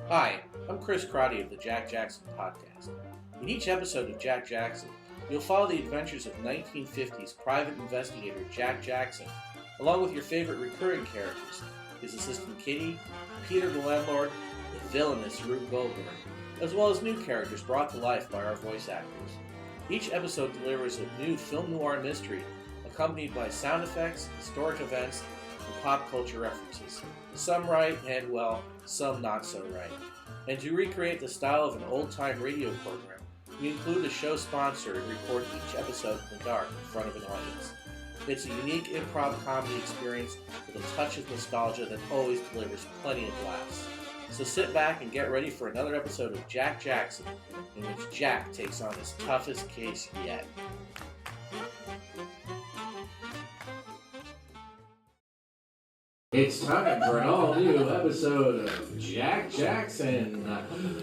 Hi, I'm Chris Crotty of the Jack Jackson Podcast. In each episode of Jack Jackson, you'll follow the adventures of 1950s private investigator Jack Jackson, along with your favorite recurring characters, his assistant Kitty, Peter the landlord, the villainous Rube Goldberg, as well as new characters brought to life by our voice actors. Each episode delivers a new film noir mystery, accompanied by sound effects, historic events, and pop culture references. Some right and, well, some not so right. And to recreate the style of an old-time radio program, we include a show sponsor and record each episode in the dark in front of an audience. It's a unique improv comedy experience with a touch of nostalgia that always delivers plenty of laughs. So sit back and get ready for another episode of Jack Jackson, in which Jack takes on his toughest case yet. It's time for an all-new episode of Jack Jackson,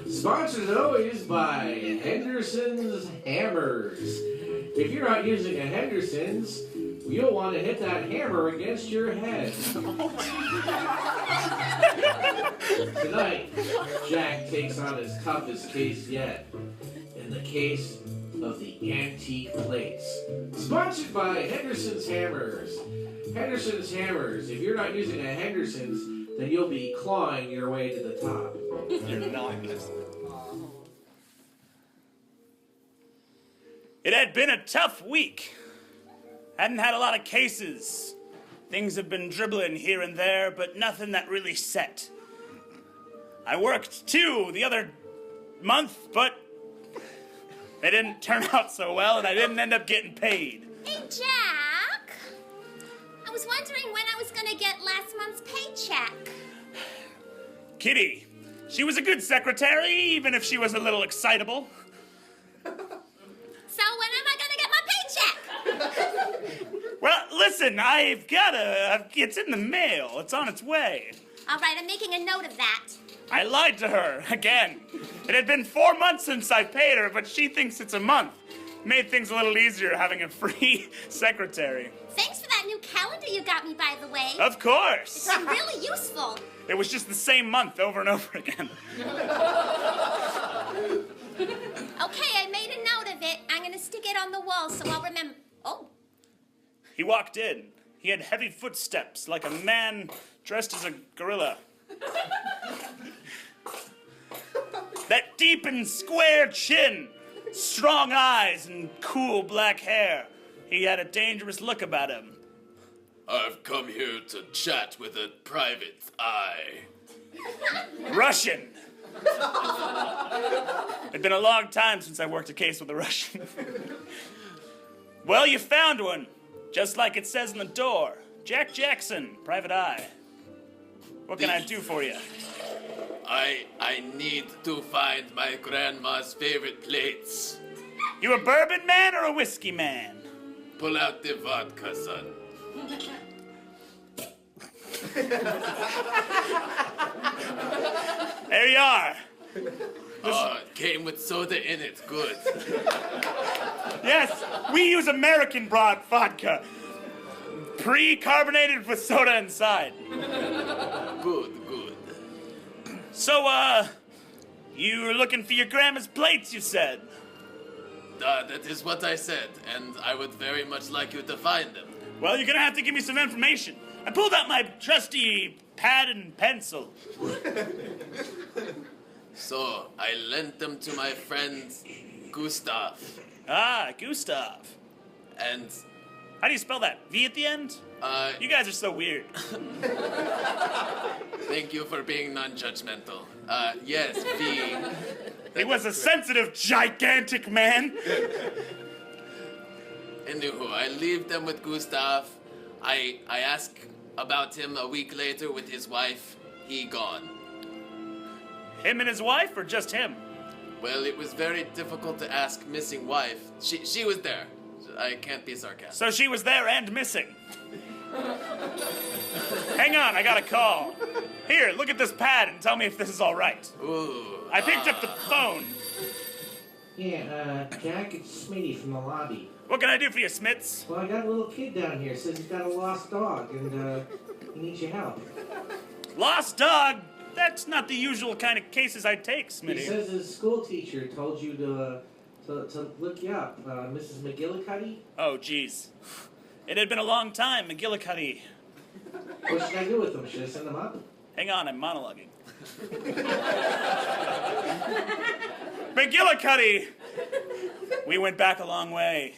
sponsored as always by Henderson's Hammers. If you're not using a Henderson's, you'll want to hit that hammer against your head. Tonight, Jack takes on his toughest case yet, in the case of the antique plates. Sponsored by Henderson's Hammers. Henderson's Hammers. If you're not using a Henderson's, then you'll be clawing your way to the top. You're not. It had been a tough week. Hadn't had a lot of cases. Things have been dribbling here and there, but nothing that really set. I worked too the other month, but they didn't turn out so well, and I didn't end up getting paid. Hey, Jack. I was wondering when I was going to get last month's paycheck. Kitty, she was a good secretary, even if she was a little excitable. So when am I going to get my paycheck? Well, listen, it's in the mail. It's on its way. All right, I'm making a note of that. I lied to her, again. It had been 4 months since I paid her, but she thinks it's a month. Made things a little easier having a free secretary. Thanks for that new calendar you got me, by the way. Of course. It's really useful. It was just the same month over and over again. Okay, I made a note of it. I'm going to stick it on the wall so I'll remember. Oh. He walked in. He had heavy footsteps, like a man dressed as a gorilla. That deep and square chin, strong eyes, and cool black hair. He had a dangerous look about him. I've come here to chat with a private eye. Russian. It'd been a long time since I worked a case with a Russian. Well, you found one. Just like it says on the door. Jack Jackson, private eye. What can I do for you? I need to find my grandma's favorite plates. You a bourbon man or a whiskey man? Pull out the vodka, son. There you are. Oh, it came with soda in it. Good. Yes, we use American brought vodka. Pre-carbonated with soda inside. Good. So, you were looking for your grandma's plates, you said? That is what I said, and I would very much like you to find them. Well, you're gonna have to give me some information. I pulled out my trusty pad and pencil. So, I lent them to my friend Gustav. Ah, Gustav. And how do you spell that? V at the end? You guys are so weird. Thank you for being non-judgmental. Yes, V. He was a sensitive, gigantic man. Anywho, I leave them with Gustav. I ask about him a week later with his wife. He gone. Him and his wife, or just him? Well, it was very difficult to ask missing wife. She was there. I can't be sarcastic. So she was there and missing. Hang on, I got a call. Here, look at this pad and tell me if this is all right. Ooh. I picked up the phone. Yeah, Jack, it's Smitty from the lobby. What can I do for you, Smits? Well, I got a little kid down here. Says he's got a lost dog, and he needs your help. Lost dog? That's not the usual kind of cases I take, Smitty. He says his school teacher told you to look you up. Mrs. McGillicuddy? Oh, jeez. It had been a long time, McGillicuddy. What should I do with them? Should I send them up? Hang on, I'm monologuing. McGillicuddy! We went back a long way.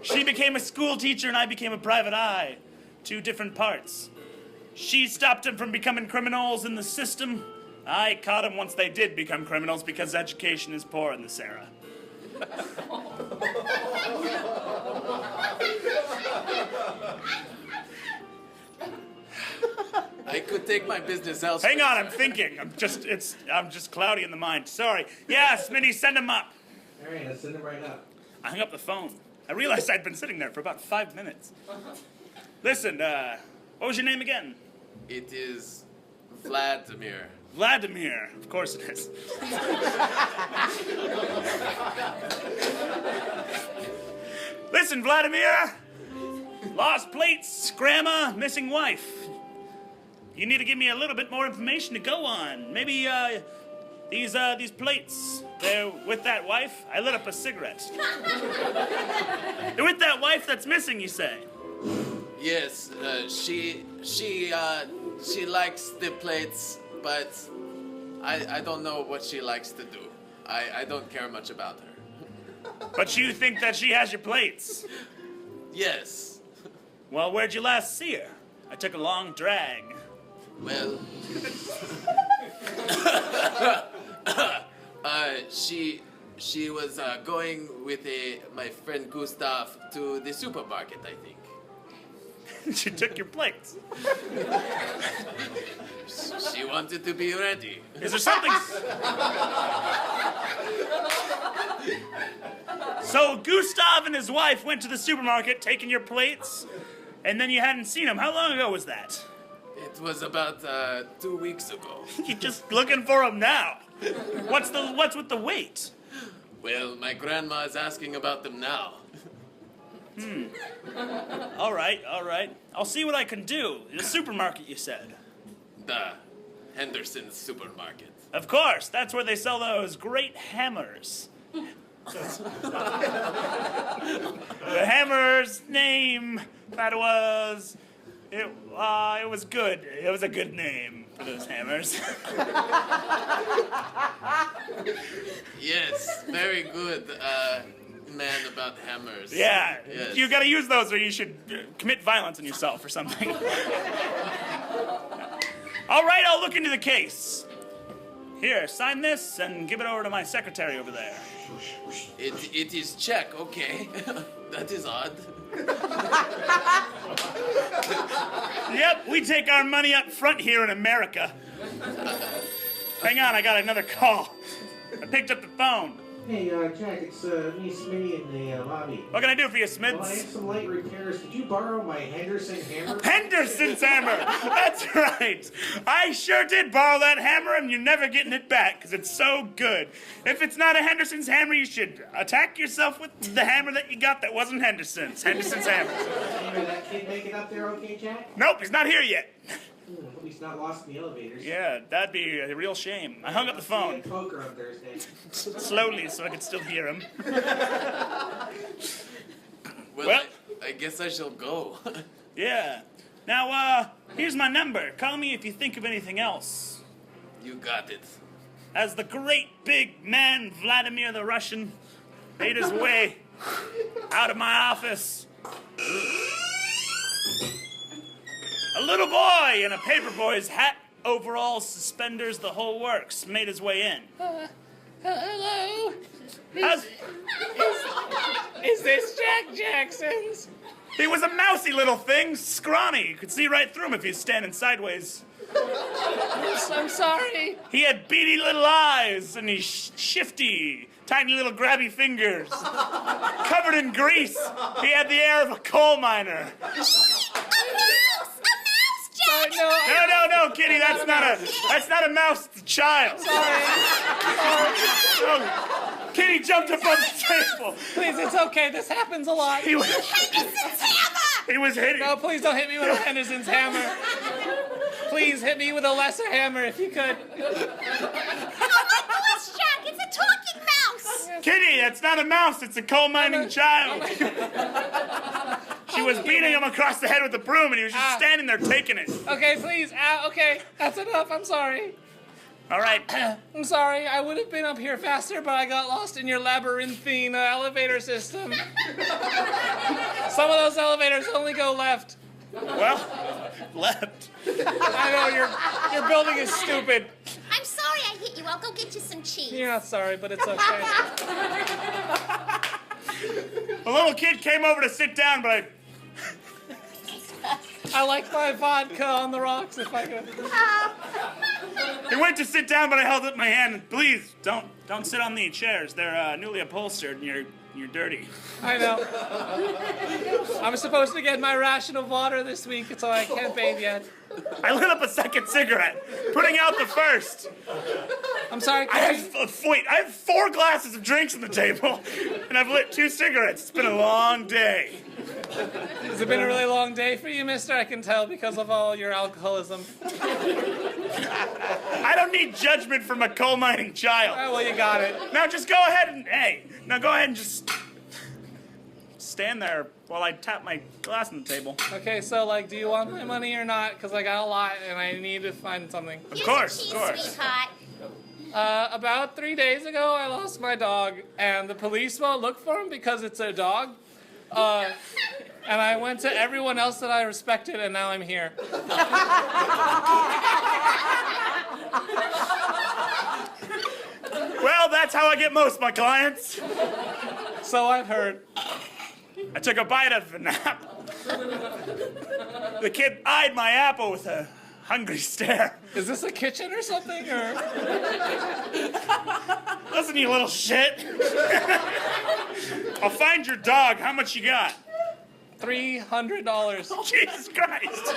She became a school teacher and I became a private eye. 2 different parts. She stopped them from becoming criminals in the system. I caught them once they did become criminals because education is poor in this era. I could take my business elsewhere. Hang on, I'm thinking. I'm just cloudy in the mind. Sorry. Yeah, Smitty, send him up. All right, let's send them right up. I hung up the phone. I realized I'd been sitting there for about 5 minutes. Listen, what was your name again? It is Vladimir. Vladimir. Of course it is. Listen, Vladimir. Lost plates, grandma, missing wife. You need to give me a little bit more information to go on. Maybe, these plates, they're with that wife. I lit up a cigarette. They're with that wife that's missing, you say? Yes, she likes the plates, but I don't know what she likes to do. I don't care much about her. But you think that she has your plates? Yes. Well, where'd you last see her? I took a long drag. Well, she was going with my friend Gustav to the supermarket, I think. She took your plates. She wanted to be ready. Is there something... So Gustav and his wife went to the supermarket taking your plates, and then you hadn't seen them. How long ago was that? It was about 2 weeks ago. You're just looking for them now. What's with the wait? Well, my grandma is asking about them now. All right. I'll see what I can do. The supermarket, you said. The Henderson supermarket. Of course, that's where they sell those great hammers. The hammer's name, that was... It was good. It was a good name for those hammers. Yes, very good man about hammers. Yeah, Yes. You gotta use those or you should commit violence on yourself or something. All right, I'll look into the case. Here, sign this and give it over to my secretary over there. It is check, okay. That is odd. Yep, we take our money up front here in America. Hang on, I got another call. I picked up the phone. Hey, Jack, it's me, Smitty, in the lobby. What can I do for you, Smids? Well, I have some light repairs. Could you borrow my Henderson hammer? Henderson's hammer! That's right! I sure did borrow that hammer, and you're never getting it back, because it's so good. If it's not a Henderson's hammer, you should attack yourself with the hammer that you got that wasn't Henderson's. Henderson's hammer. Did that kid make it up there okay, Jack? Nope, he's not here yet. Hope he's not lost in the elevators. Yeah, that'd be a real shame. I hung up the phone. Poker on Thursday. Slowly, so I could still hear him. Well, I guess I shall go. Yeah. Now, here's my number. Call me if you think of anything else. You got it. As the great big man Vladimir the Russian made his way out of my office, a little boy in a paperboy's hat, overalls, suspenders, the whole works, made his way in. Hello? How's- Is this Jack Jackson's? He was a mousy little thing, scrawny. You could see right through him if he was standing sideways. I'm sorry. He had beady little eyes, and he's shifty, tiny little grabby fingers. Covered in grease, he had the air of a coal miner. A mouse, Jack! No, Kitty, that's not a mouse, it's a child. Oh, Kitty jumped up on the table. Please, it's okay. This happens a lot. He was Henderson's hammer! hitting. No, please don't hit me with a Henderson's hammer. please hit me with a lesser hammer if you could. Oh my gosh, Jack, it's a talking mouse! Kitty, that's not a mouse, it's a coal mining child. She was beating him across the head with a broom and he was just standing there taking it. Okay, please. Okay, that's enough. I'm sorry. All right. I'm sorry. I would have been up here faster, but I got lost in your labyrinthine elevator system. Some of those elevators only go left. Well, left. I know, your building is stupid. I'm sorry I hit you. I'll go get you some cheese. You're not sorry, but it's okay. A little kid came over to sit down, but I like my vodka on the rocks if I could. he went to sit down, but I held up my hand. And please, don't sit on the chairs. They're newly upholstered and you're dirty. I know. I'm supposed to get my ration of water this week, so I can't bathe yet. I lit up a second cigarette, putting out the first. I'm sorry, I have 4 glasses of drinks on the table, and I've lit 2 cigarettes. It's been a long day. Has it been a really long day for you, mister? I can tell because of all your alcoholism. I don't need judgment from a coal mining child. Oh, well, you got it. Now just go ahead and, go ahead and just stand there while I tap my glass on the table. Okay, so, do you want my money or not? Because I got a lot and I need to find something. Of course. Sweetheart. About 3 days ago, I lost my dog, and the police won't look for him because it's a dog. And I went to everyone else that I respected, and now I'm here. Well, that's how I get most of my clients. So I've heard. I took a bite of an apple. The kid eyed my apple with a hungry stare. Is this a kitchen or something, or? Listen, you little shit. I'll find your dog. How much you got? $300. Jesus Christ.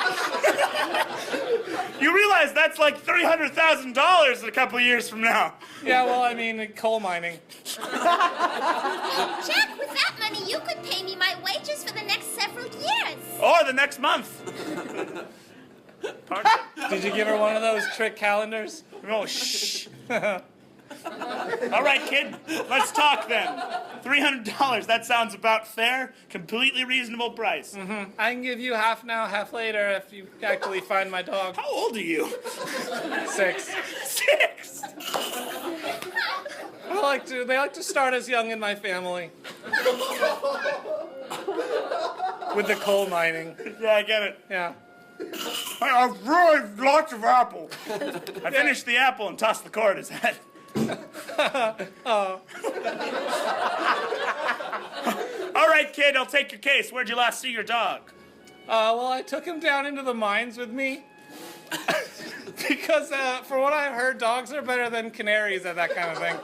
You realize that's like $300,000 a couple of years from now. Yeah, well, I mean, coal mining. Jack, with that money, you could pay me my wages for the next several years. Or the next month. Pardon? Did you give her one of those trick calendars? Oh, shh. All right, kid, let's talk then. $300, that sounds about fair. Completely reasonable price. Mm-hmm. I can give you half now, half later if you actually find my dog. How old are you? 6. 6? They like to start as young in my family. With the coal mining. Yeah, I get it. Yeah. I've really lots of apple. I finished the apple and tossed the core at his head. Oh. All right, kid, I'll take your case. Where'd you last see your dog? Well, I took him down into the mines with me. Because, for what I've heard, dogs are better than canaries at that kind of thing.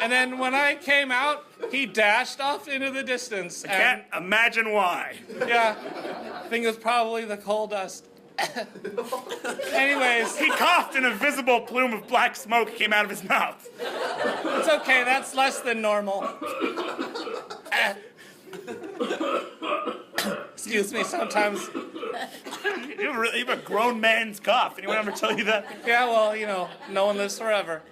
And then when I came out, he dashed off into the distance. I can't imagine why. Yeah, I think it was probably the coal dust. Anyways. He coughed and a visible plume of black smoke came out of his mouth. It's okay, that's less than normal. Excuse me, sometimes. You have a grown man's cough. Anyone ever tell you that? Yeah, well, no one lives forever.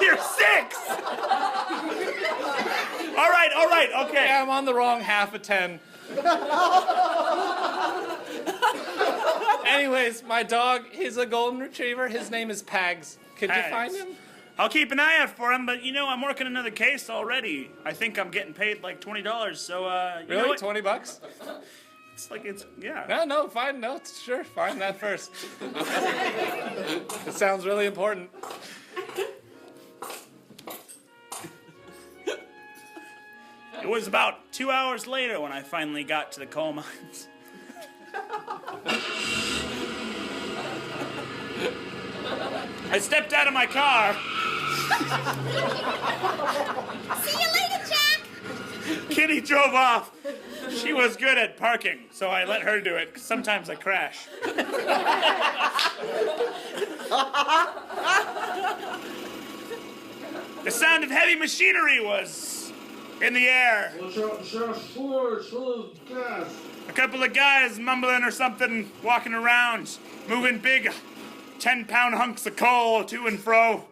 You're 6! All right, okay. Yeah, I'm on the wrong half of 10. Anyways, my dog, he's a golden retriever. His name is Pags. Could you find him? I'll keep an eye out for him, but I'm working another case already. I think I'm getting paid like $20, so you know Really? what? $20? Yeah. No, fine, no, sure, find that first. It sounds really important. It was about 2 hours later when I finally got to the coal mines. I stepped out of my car. See you later, Jack. Kitty drove off. She was good at parking, so I let her do it, 'cause sometimes I crash. The sound of heavy machinery was in the air. Sheriff Ford, full of gas. a couple of guys mumbling or something, walking around, moving big 10-pound hunks of coal to and fro.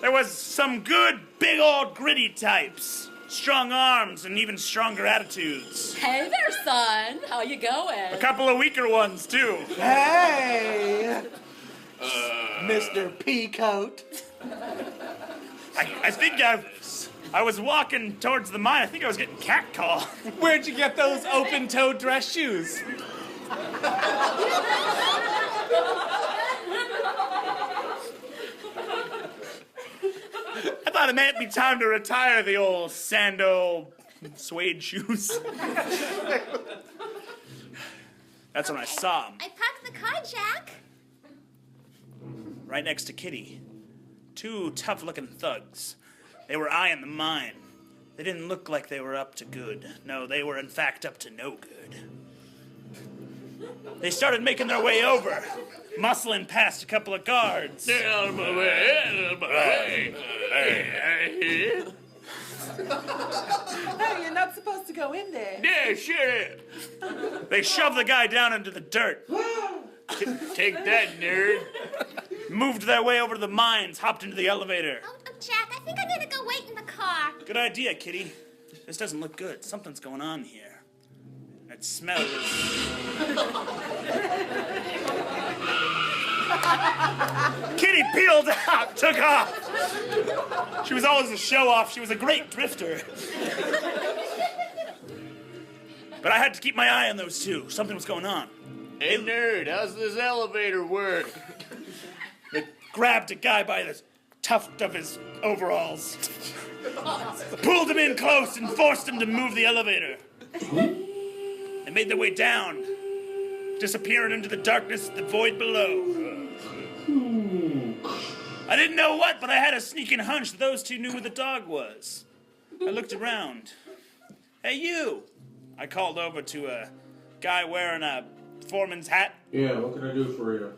There was some good, big old gritty types. Strong arms and even stronger attitudes. Hey there, son. How you going? A couple of weaker ones, too. Hey! Mr. Peacoat. I think I was walking towards the mine. I think I was getting catcalled. Where'd you get those open-toed dress shoes? I thought it might be time to retire the old sando suede shoes. That's when I saw him. I parked the car, Jack. Right next to Kitty. Two tough-looking thugs. They were eyeing the mine. They didn't look like they were up to good. No, they were in fact up to no good. They started making their way over, muscling past a couple of guards. Hey, you're not supposed to go in there. Yeah, shut up. They shoved the guy down into the dirt. Take that, nerd. Moved their way over to the mines, hopped into the elevator. Oh, Jack, I think I'm gonna go wait in the car. Good idea, Kitty. This doesn't look good. Something's going on here. That smell is... Kitty peeled out, took off. She was always a show-off. She was a great drifter. But I had to keep my eye on those two. Something was going on. Hey, nerd, how's this elevator work? They grabbed a guy by the tuft of his overalls, pulled him in close, and forced him to move the elevator. They made their way down, disappearing into the darkness of the void below. I didn't know what, but I had a sneaking hunch that those two knew who the dog was. I looked around. Hey, you! I called over to a guy wearing a foreman's hat. Yeah, what can I do for you?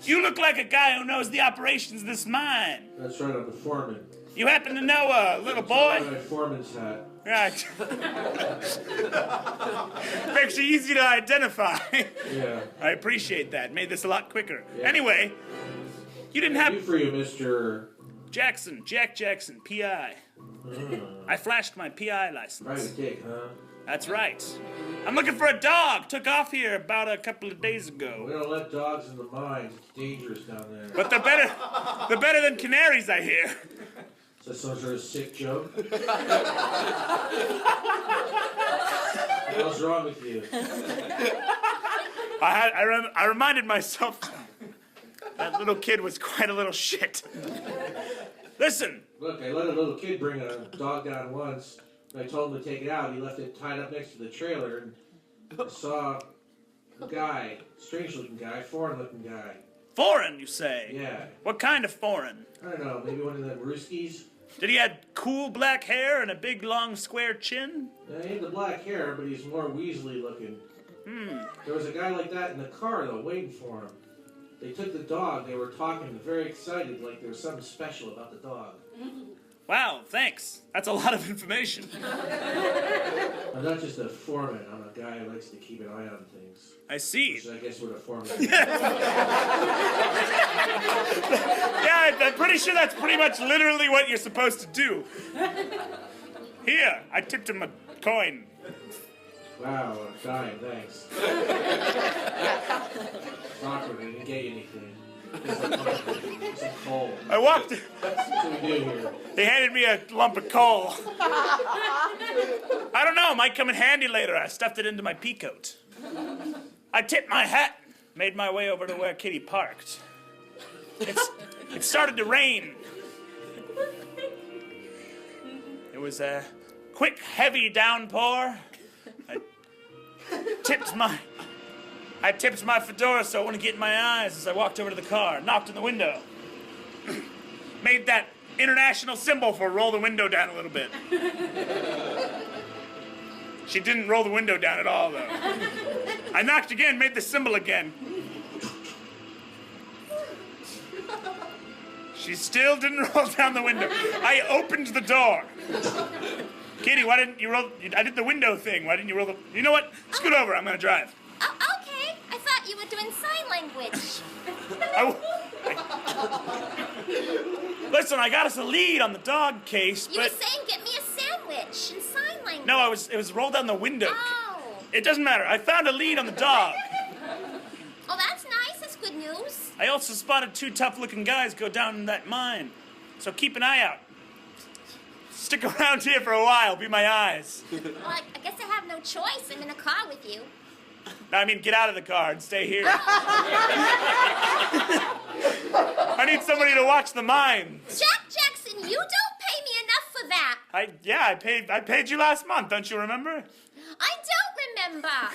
You look like a guy who knows the operations of this mine. That's right, I'm the foreman. You happen to know a little boy? My foreman's hat. Right. Makes you easy to identify. Yeah. I appreciate that. Made this a lot quicker. Yeah. Anyway, you didn't Good have... for you, Mr. Jackson, Jack Jackson, P.I. I flashed my P.I. license. Private Dick, huh? That's right. I'm looking for a dog. Took off here about a couple of days We ago. don't let dogs in the mines. It's dangerous down there. But they're better than canaries, I hear. Is that some sort of sick joke? What's wrong with you? I reminded myself that little kid was quite a little shit. Listen. Look, I let a little kid bring a dog down once. I told him to take it out. He left it tied up next to the trailer. And I saw a guy, strange-looking guy, foreign-looking guy. Foreign, you say? Yeah. What kind of foreign? I don't know, maybe one of them Rooskies? Did he have cool black hair and a big, long, square chin? He had the black hair, but he's more Weasley-looking. There was a guy like that in the car, though, waiting for him. They took the dog. They were talking, very excited, like there was something special about the dog. Wow, thanks. That's a lot of information. I'm not just a foreman. I'm a guy who likes to keep an eye on things. I see. Which I guess what a foreman is. Yeah, I'm pretty sure that's pretty much literally what you're supposed to do. Here, I tipped him a coin. Wow, I'm dying, thanks. Awkward, I didn't get you anything. Some coal. I walked. That's what we do here. They handed me a lump of coal. I don't know, it might come in handy later. I stuffed it into my pea coat. I tipped my hat, made my way over to where Kitty parked. It started to rain. It was a quick, heavy downpour. I tipped my fedora so it wouldn't get in my eyes as I walked over to the car, knocked on the window. Made that international symbol for roll the window down a little bit. She didn't roll the window down at all, though. I knocked again, made the symbol again. She still didn't roll down the window. I opened the door. Kitty, why didn't you roll? I did the window thing. Why didn't you roll the? You know what? Scoot over. I'm gonna drive. Oh, okay. I thought you were doing sign language. Listen, I got us a lead on the dog case, You were but saying get me a sandwich in sign language. no, it was rolled down the window. Oh. It doesn't matter. I found a lead on the dog. Oh, that's nice. That's good news. I also spotted 2 tough-looking guys go down in that mine, so keep an eye out. Stick around here for a while. Be my eyes. Well, I guess I have no choice. I'm in a car with you. I mean, get out of the car and stay here. I need somebody to watch the mine. Jack Jackson, you don't pay me enough for that. I paid you last month. Don't you remember? I don't remember.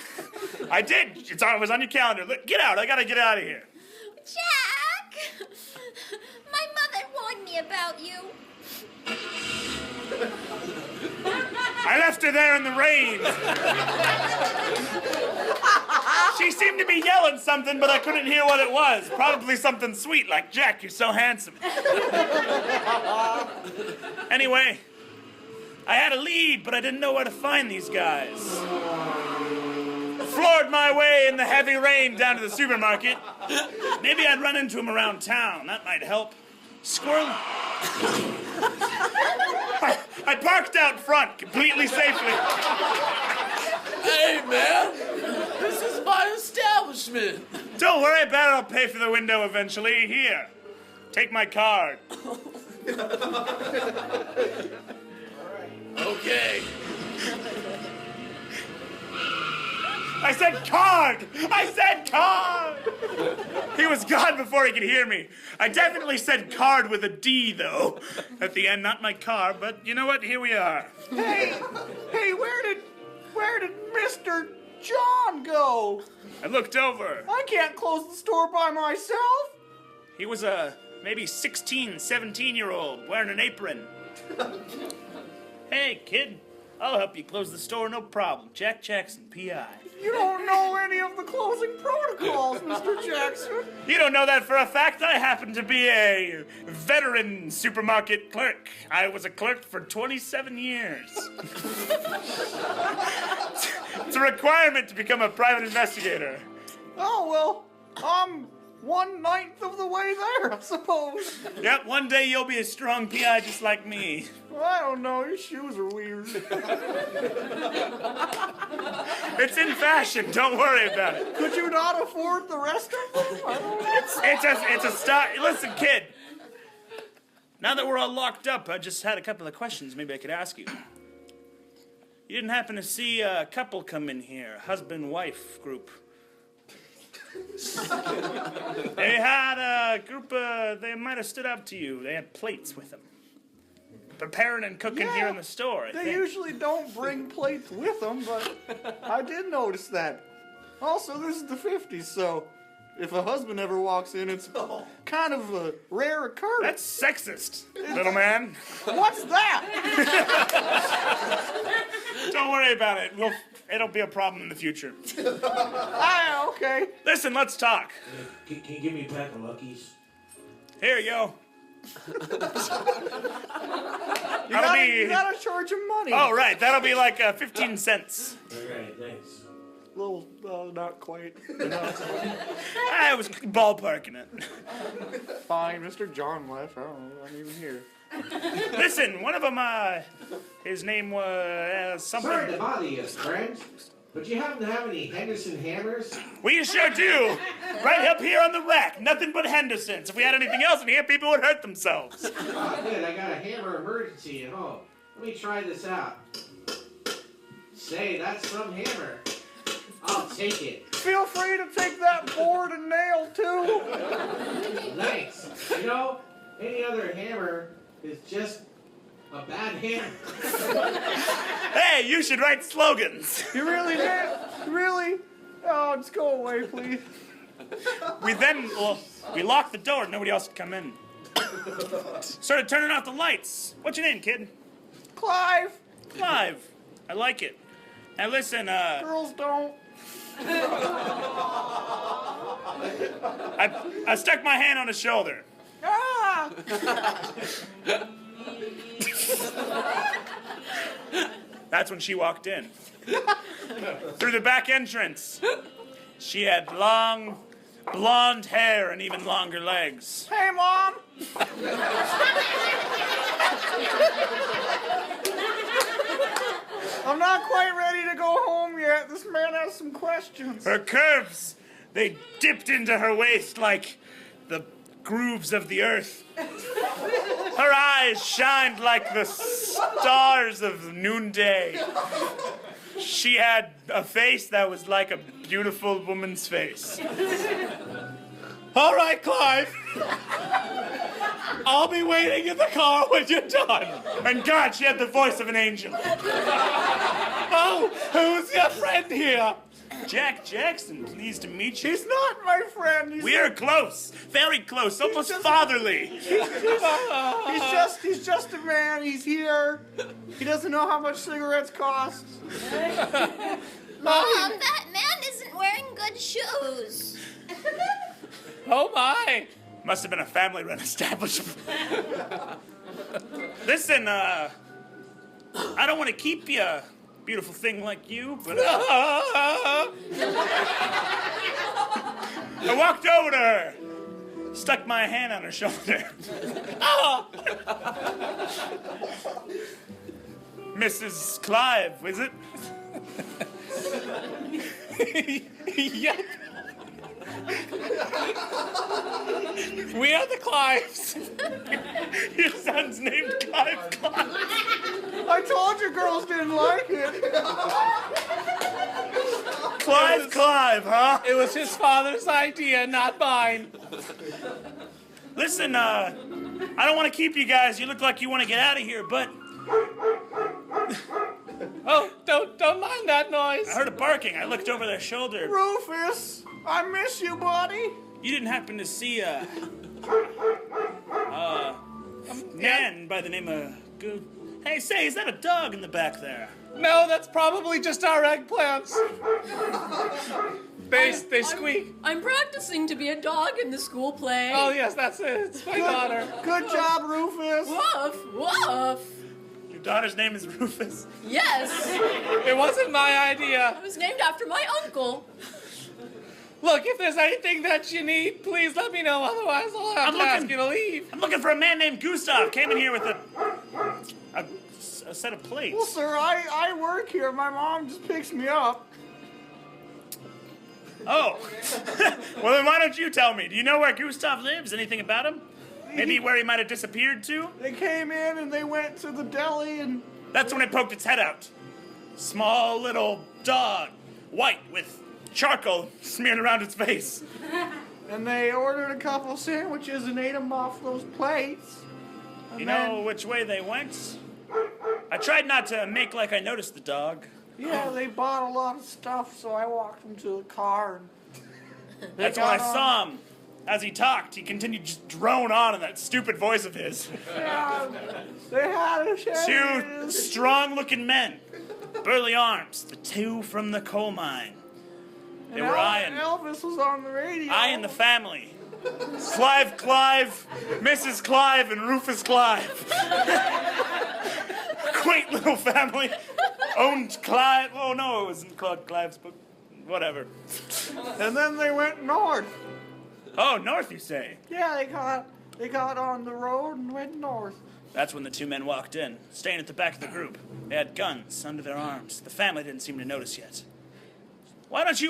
I did. It was on your calendar. Look, get out. I gotta get out of here. Jack! My mother warned me about you. I left her there in the rain. She seemed to be yelling something, but I couldn't hear what it was. Probably something sweet, like, Jack, you're so handsome. Anyway, I had a lead, but I didn't know where to find these guys. Floored my way in the heavy rain down to the supermarket. Maybe I'd run into them around town. That might help. Squirrel. I parked out front, completely safely. Hey, man, this is my establishment. Don't worry about it. I'll pay for the window eventually. Here, take my card. Okay. I said card! I said card! He was gone before he could hear me. I definitely said card with a D, though. At the end, not my car, but you know what? Here we are. Hey, where did Mr. John go? I looked over. I can't close the store by myself. He was a maybe 16, 17-year-old wearing an apron. Hey, kid. I'll help you close the store, no problem. Jack Jackson, P.I. You don't know any of the closing protocols, Mr. Jackson. You don't know that for a fact. I happen to be a veteran supermarket clerk. I was a clerk for 27 years. It's a requirement to become a private investigator. Oh, well, I'm 1/9 of the way there, I suppose. Yep, one day you'll be a strong PI just like me. Well, I don't know, your shoes are weird. It's in fashion, don't worry about it. Could you not afford the rest of them? I don't know. It's a start. Listen, kid. Now that we're all locked up, I just had a couple of questions maybe I could ask you. You didn't happen to see a couple come in here, husband-wife group? They had a group, they might have stood up to you. They had plates with them. Preparing and cooking here in the store, I They think. usually don't bring plates with them, but I did notice that. Also, this is the 50s, so if a husband ever walks in, it's kind of a rare occurrence. That's sexist, little man. What's that? Don't worry about it. It'll be a problem in the future. Okay. Listen, let's talk. Can you give me a pack of Luckies? Here you go. You gotta charge him money. Oh, right. That'll be like 15 cents. All right, thanks. Little, not quite. I was ballparking it. Fine, Mr. John left. I don't know. I'm even here. Listen, one of them, his name was something. Sorry to bother you, friend, but you happen to have any Henderson hammers? We sure do. Right up here on the rack. Nothing but Hendersons. If we had anything else in here, people would hurt themselves. Oh, good. I got a hammer emergency at home. Let me try this out. Say, that's some hammer. I'll take it. Feel free to take that board and nail, too. Thanks. You know, any other hammer is just a bad hammer. Hey, you should write slogans. You really did? Really? Oh, just go away, please. We locked the door. Nobody else could come in. Started turning off the lights. What's your name, kid? Clive. Clive. I like it. Now listen, Girls don't. I stuck my hand on his shoulder. Ah! That's when she walked in. Through the back entrance. She had long, blonde hair and even longer legs. Hey, Mom! I'm not quite ready to go home yet. This man has some questions. Her curves, they dipped into her waist like the grooves of the earth. Her eyes shined like the stars of noonday. She had a face that was like a beautiful woman's face. All right, Clive. I'll be waiting in the car when you're done. And God, she had the voice of an angel. Oh, who's your friend here? Jack Jackson, pleased to meet you. He's not my friend. We are close, very close, almost fatherly. He's just a man. He's here. He doesn't know how much cigarettes cost. Mom, that man isn't wearing good shoes. Oh, my. Must have been a family-run establishment. Listen, I don't want to keep you, beautiful thing like you, but I walked over to her, stuck my hand on her shoulder. Mrs. Clive, is it? Yep. We are the Clives. Your son's named Clive Clive. I told you girls didn't like it. Clive, huh? It was his father's idea, not mine. Listen, I don't want to keep you guys. You look like you want to get out of here, but Oh, don't mind that noise. I heard a barking. I looked over their shoulder. Rufus, I miss you, buddy. You didn't happen to see a man by the name of Good. Hey, say, is that a dog in the back there? No, that's probably just our eggplants. They squeak. I'm practicing to be a dog in the school play. Oh, yes, that's it. It's my daughter. Good job, Rufus. Woof, woof. Your daughter's name is Rufus. Yes, It wasn't my idea. it was named after my uncle. Look, if there's anything that you need, please let me know. Otherwise, I'll have to ask you to leave. I'm looking for a man named Gustav. Came in here with a set of plates. Well, sir, I work here. My mom just picks me up. Oh. Well, then why don't you tell me? Do you know where Gustav lives? Anything about him? Maybe where he might have disappeared to? They came in and they went to the deli and... That's when it poked its head out. Small little dog. White with charcoal smeared around its face. And they ordered a couple sandwiches and ate them off those plates. And You know which way they went? I tried not to make like I noticed the dog. Yeah, they bought a lot of stuff, so I walked them to the car. And That's when I saw him. As he talked, he continued to drone on in that stupid voice of his. Yeah, they had a Two strong-looking men, burly arms, the two from the coal mine. They were eyeing Elvis was on the radio. the family. Clive, Mrs. Clive, and Rufus Clive. Quaint little family. Owned Clive. Oh no, it wasn't called Clive's, but whatever. And then they went north. Oh, north, you say? Yeah, they got on the road and went north. That's when the two men walked in, staying at the back of the group. They had guns under their arms. The family didn't seem to notice yet. Why don't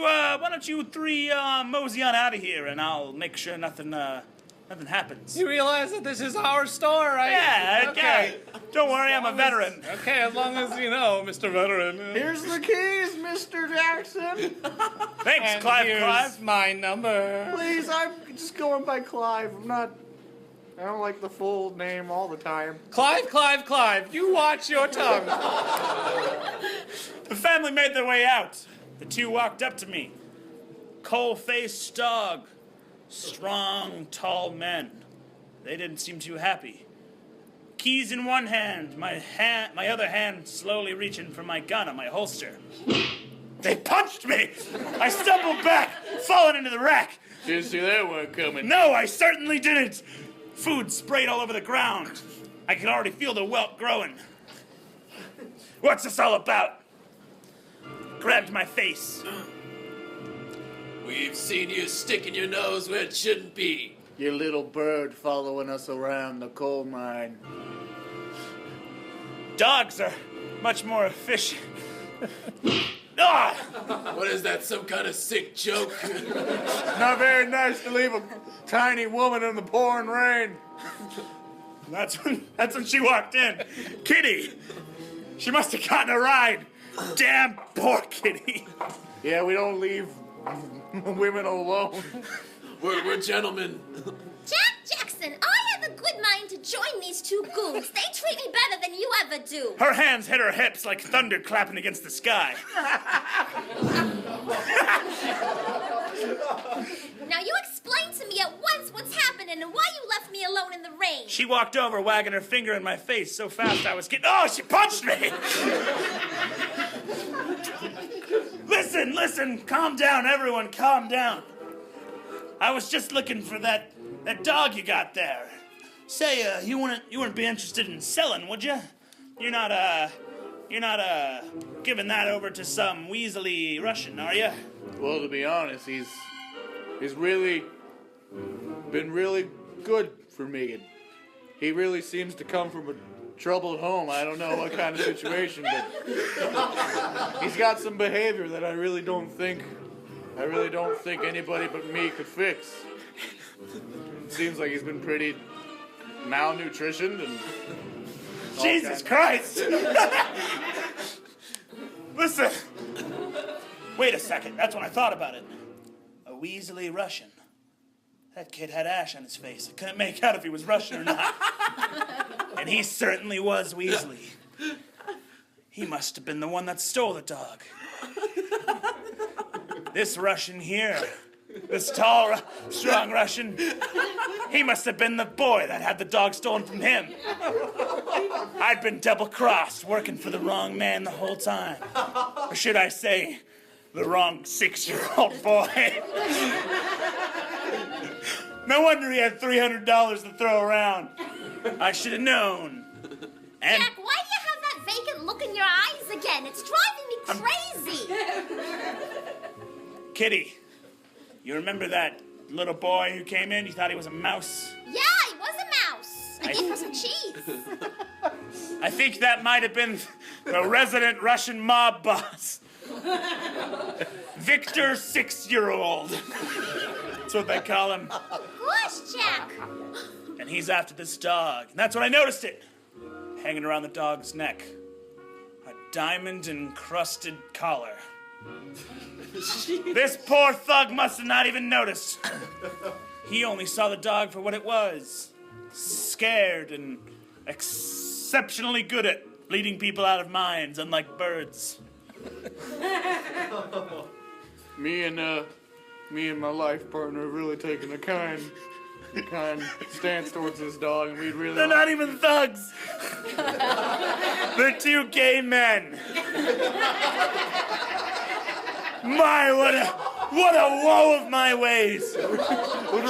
you three mosey on out of here, and I'll make sure nothing happens. You realize that this is our store, right? Yeah, Okay. Don't worry, I'm a veteran. Okay, as long as you know, Mr. Veteran. Here's the keys, Mr. Jackson. Thanks, And Clive. here's my number. Please, I'm just going by Clive. I don't like the full name all the time. Clive, you watch your tongue. The family made their way out. The two walked up to me. Coal-faced dog. Strong, tall men. They didn't seem too happy. Keys in one hand, my other hand slowly reaching for my gun on my holster. They punched me! I stumbled back, falling into the rack. Didn't see that one coming. No, I certainly didn't. Food sprayed all over the ground. I could already feel the welt growing. What's this all about? Grabbed my face. We've seen you sticking your nose where it shouldn't be. Your little bird following us around the coal mine. Dogs are much more efficient. Ah! What is that, some kind of sick joke? Not very nice to leave a tiny woman in the pouring rain. That's when she walked in. Kitty! She must have gotten a ride. Damn poor Kitty. Yeah, we don't leave women alone. We're gentlemen. Jack Jackson, I have a good mind to join these two goons. They treat me better than you ever do. Her hands hit her hips like thunder clapping against the sky. Now you explain to me at once what's happening and why you left me alone in the rain. She walked over, wagging her finger in my face so fast I was getting... Oh, she punched me! Listen, calm down, everyone, calm down. I was just looking for that dog you got there. Say, you wouldn't be interested in selling, would you? You're not giving that over to some weaselly Russian, are you? Well, to be honest, he's really been really good for me. And he really seems to come from a troubled home. I don't know what kind of situation, but he's got some behavior that I really don't think anybody but me could fix. It seems like he's been pretty malnutritioned and Jesus Christ! Listen! Wait a second, that's when I thought about it. A weaselly Russian. That kid had ash on his face. I couldn't make out if he was Russian or not. And he certainly was Weasley. He must have been the one that stole the dog. This Russian here, this tall, strong Russian, he must have been the boy that had the dog stolen from him. I'd been double-crossed, working for the wrong man the whole time. Or should I say, the wrong 6-year-old boy. No wonder he had $300 to throw around. I should have known. And Jack, why do you have that vacant look in your eyes again? It's driving me crazy. Kitty, you remember that little boy who came in? You thought he was a mouse? Yeah, he was a mouse. I gave her some cheese. I think that might have been the resident Russian mob boss. Victor 6-year-old. That's what they call him. Gosh, Jack. And he's after this dog. And that's when I noticed it. Hanging around the dog's neck. A diamond-encrusted collar. This poor thug must have not even noticed. He only saw the dog for what it was. Scared and exceptionally good at leading people out of mines, unlike birds. Me and my life partner have really taken a kind stance towards this dog, and we'd really... They're not even thugs. They're two gay men. My, what a woe of my ways.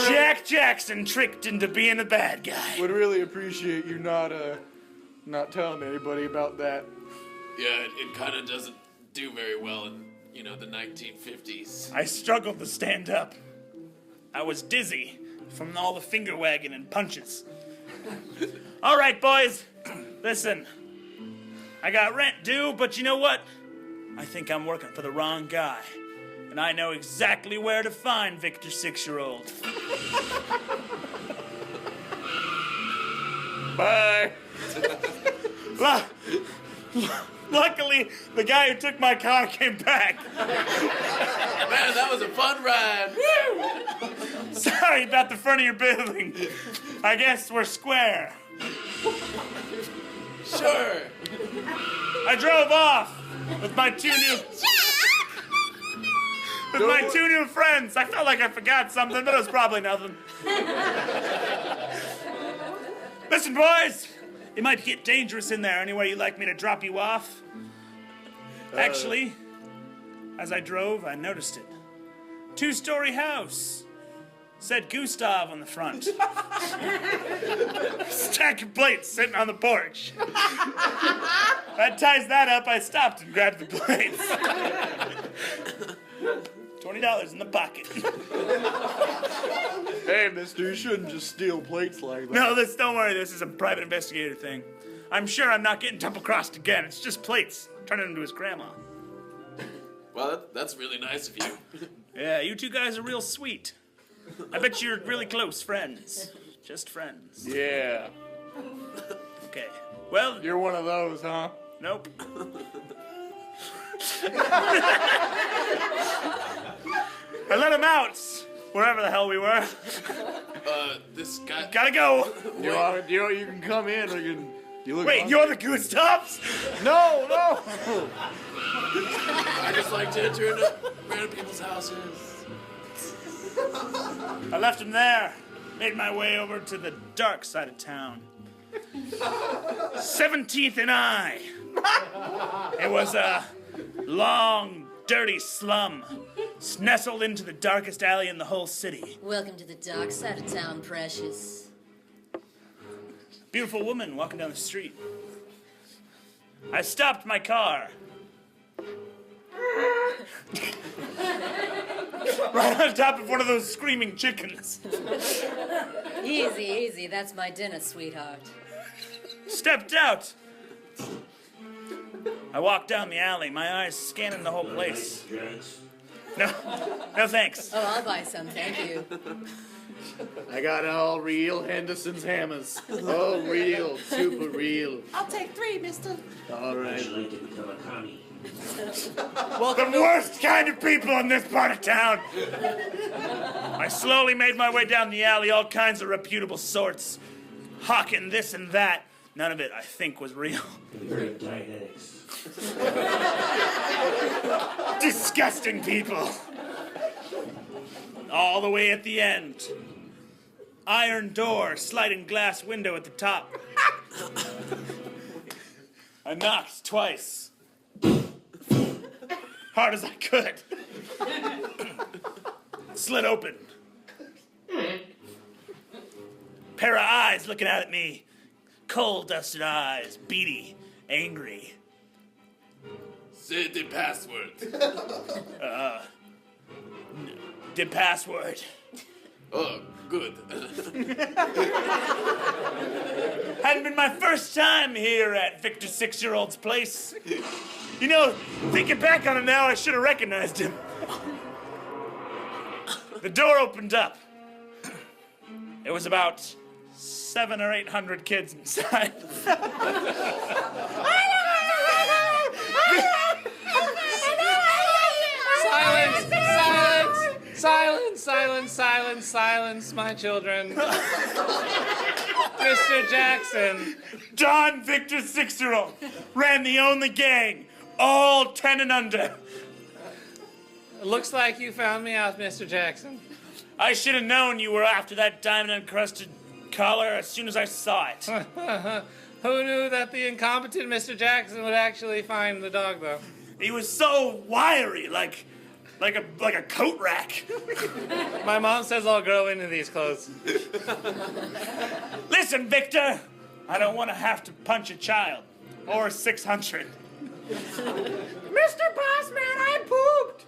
Jack Jackson tricked into being a bad guy. Would really appreciate you not telling anybody about that. Yeah, it kind of doesn't do very well in, the 1950s. I struggled to stand up. I was dizzy from all the finger wagging and punches. All right, boys, listen. I got rent due, but you know what? I think I'm working for the wrong guy. And I know exactly where to find Victor 6-year-old. Bye. Luckily, the guy who took my car came back. Man, that was a fun ride. Woo! Sorry about the front of your building. I guess we're square. Sure. I drove off with my two new friends. I felt like I forgot something, but it was probably nothing. Listen, boys, it might get dangerous in there. Anywhere you'd like me to drop you off? Actually, as I drove, I noticed it. 2-story house. said Gustav on the front. Stack of plates sitting on the porch. That ties that up. I stopped and grabbed the plates. $20 in the pocket. Hey, mister, you shouldn't just steal plates like that. No, don't worry. This is a private investigator thing. I'm sure I'm not getting double-crossed again. It's just plates. Turn it into his grandma. Well, that's really nice of you. Yeah, you two guys are real sweet. I bet you're really close friends. Just friends. Yeah. Okay. Well, You're one of those, huh? nope. I let him out, wherever the hell we were. This guy. Gotta go. You can come in or you look. Wait, you're the Gustavs? No. I just like to enter into random people's houses. I left him there. Made my way over to the dark side of town. 17th and I. It was a long, dirty slum, nestled into the darkest alley in the whole city. Welcome to the dark side of town, precious. Beautiful woman walking down the street. I stopped my car. Right on top of one of those screaming chickens. Easy, easy. That's my dinner, sweetheart. Stepped out. I walked down the alley, my eyes scanning the whole place. No thanks. Oh, I'll buy some, thank you. I got all real Henderson's hammers. All real, super real. I'll take 3, mister. All right. Would you like to become a commie? The worst kind of people in this part of town. I slowly made my way down the alley, all kinds of reputable sorts. Hawking this and that. None of it, I think, was real. Great Dianetics. Disgusting people. All the way at the end. Iron door, sliding glass window at the top. I knocked twice. Hard as I could. Slid open. Pair of eyes looking out at me. Cold, dusted eyes, beady, angry. Say the password. The password. Oh, good. Hadn't been my first time here at Victor 6-year-old's place. You know, thinking back on it now, I should have recognized him. The door opened up. It was about 700 or 800 kids inside. Silence, my children. Mr. Jackson. Don Victor 6-year-old ran the only gang, all 10 and under. It looks like you found me out, Mr. Jackson. I should have known you were after that diamond-encrusted collar as soon as I saw it. Who knew that the incompetent Mr. Jackson would actually find the dog, though? He was so wiry, like a coat rack. My mom says I'll grow into these clothes. Listen, Victor, I don't want to have to punch a child. Or 600. Mr. Bossman, I pooped.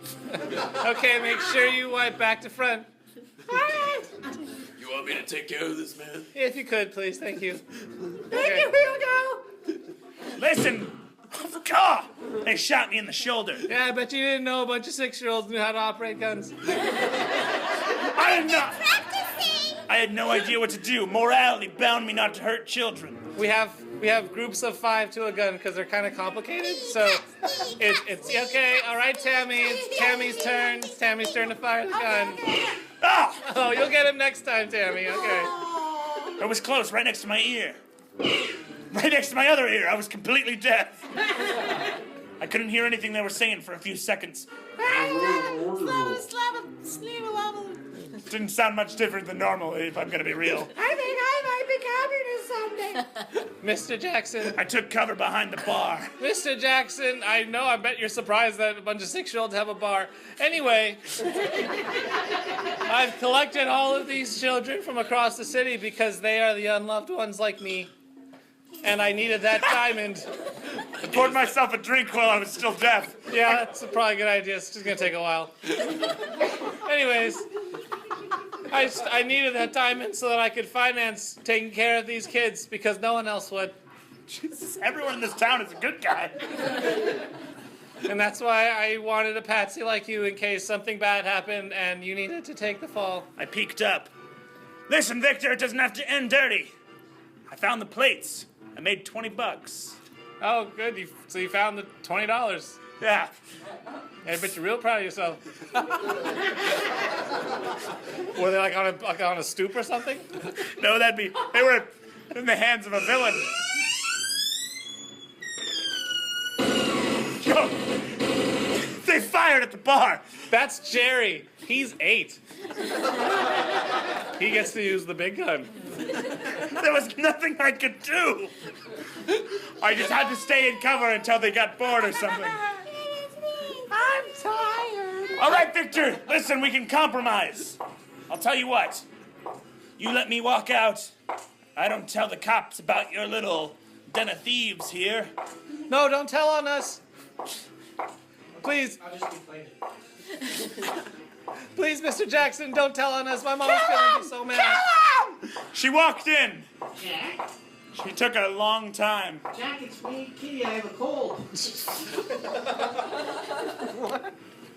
Okay, make sure you wipe back to front. You want me to take care of this, man? If you could, please. Thank you. Thank you, Hugo. Listen. God, they shot me in the shoulder. Yeah, I bet you didn't know a bunch of 6-year-olds knew how to operate guns. I did not. I had no idea what to do. Morality bound me not to hurt children. We have groups of 5 to a gun because they're kind of complicated. So it's okay. All right, Tammy. It's Tammy's turn. It's Tammy's turn to fire the gun. Oh, you'll get him next time, Tammy. Okay. It was close, right next to my ear. Right next to my other ear. I was completely deaf. I couldn't hear anything they were saying for a few seconds. Didn't sound much different than normal, if I'm gonna be real. I think I might be communist someday. Mr. Jackson. I took cover behind the bar. Mr. Jackson, I know, I bet you're surprised that a bunch of 6-year-olds have a bar. Anyway, I've collected all of these children from across the city because they are the unloved ones like me. And I needed that diamond. I poured myself a drink while I was still deaf. Yeah, that's probably a good idea. It's just gonna take a while. Anyways, I needed that diamond so that I could finance taking care of these kids because no one else would. Jesus, everyone in this town is a good guy. And that's why I wanted a patsy like you in case something bad happened and you needed to take the fall. I peeked up. Listen, Victor, it doesn't have to end dirty. I found the plates. I made $20. Oh, good. So you found the $20. Yeah. I bet you're real proud of yourself. Were they like on a stoop or something? No, they were in the hands of a villain. Yo, they fired at the bar. That's Jerry. He's 8. He gets to use the big gun. There was nothing I could do. I just had to stay in cover until they got bored or something. I'm tired. All right, Victor, listen, we can compromise. I'll tell you what. You let me walk out. I don't tell the cops about your little den of thieves here. No, don't tell on us. Please. I'll just complain. Please, Mr. Jackson, don't tell on us. My mom's gonna be so mad. She walked in. Jack? She took a long time. Jack, it's me, Kitty. I have a cold.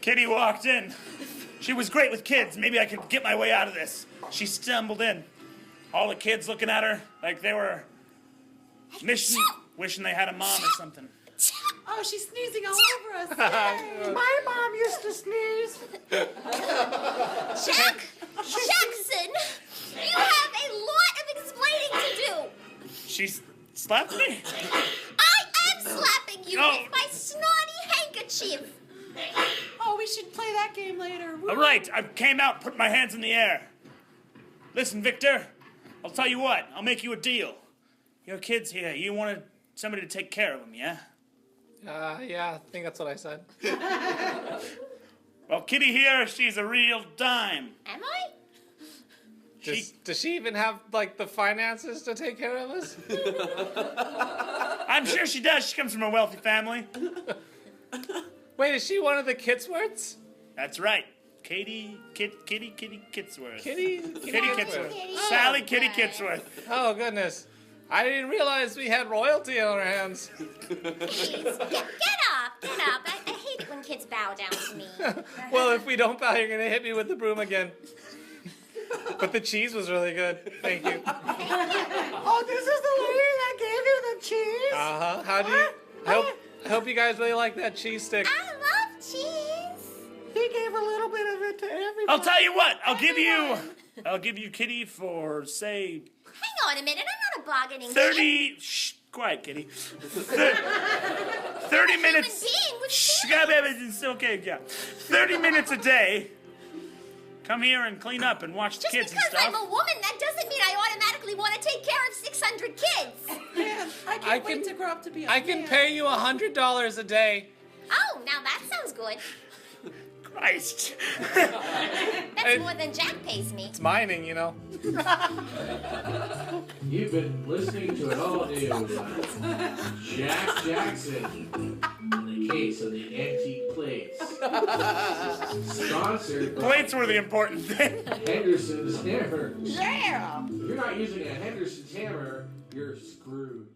Kitty walked in. She was great with kids. Maybe I could get my way out of this. She stumbled in. All the kids looking at her like they were wishing they had a mom or something. Oh, she's sneezing all over us. My mom used to sneeze. Jackson, you have a lot of explaining to do. She slapped me? I am slapping you with my snotty handkerchief. Oh, we should play that game later. All right, I came out, put my hands in the air. Listen, Victor, I'll tell you what. I'll make you a deal. Your kids here, you wanted somebody to take care of them, yeah? Yeah, I think that's what I said. Well, Kitty here, she's a real dime. Am I? Does she even have, like, the finances to take care of us? I'm sure she does. She comes from a wealthy family. Wait, is she one of the Kitsworths? That's right. Kitty Kitsworth. Kitty Kitsworth. Sally Kitty Kitsworth. Oh, goodness. I didn't realize we had royalty on our hands. Please, get up. I hate it when kids bow down to me. Well, if we don't bow, you're going to hit me with the broom again. But the cheese was really good. Thank you. Oh, this is the lady that gave you the cheese? Uh-huh. How do you... I hope you guys really like that cheese stick. I love cheese. He gave a little bit of it to everybody. I'll tell you what. I'll give you Kitty for, say, Hang on a minute. I'm not a bargaining 30... Shh, quiet, Kitty. 30 minutes... being with Shh, it's okay, yeah. 30 minutes a day. Come here and clean up and watch the Just kids and because stuff. I'm a woman, that doesn't mean I automatically want to take care of 600 kids. Man, I can't wait to grow up to be a I can man. pay you $100 a day. Oh, now that sounds good. Christ. That's more than Jack pays me. It's mining, you know. You've been listening to an all-new Jack Jackson in the case of the antique plates. Sponsored by Plates were the important thing. Henderson's Hammer. Yeah. If you're not using a Henderson's Hammer, you're screwed.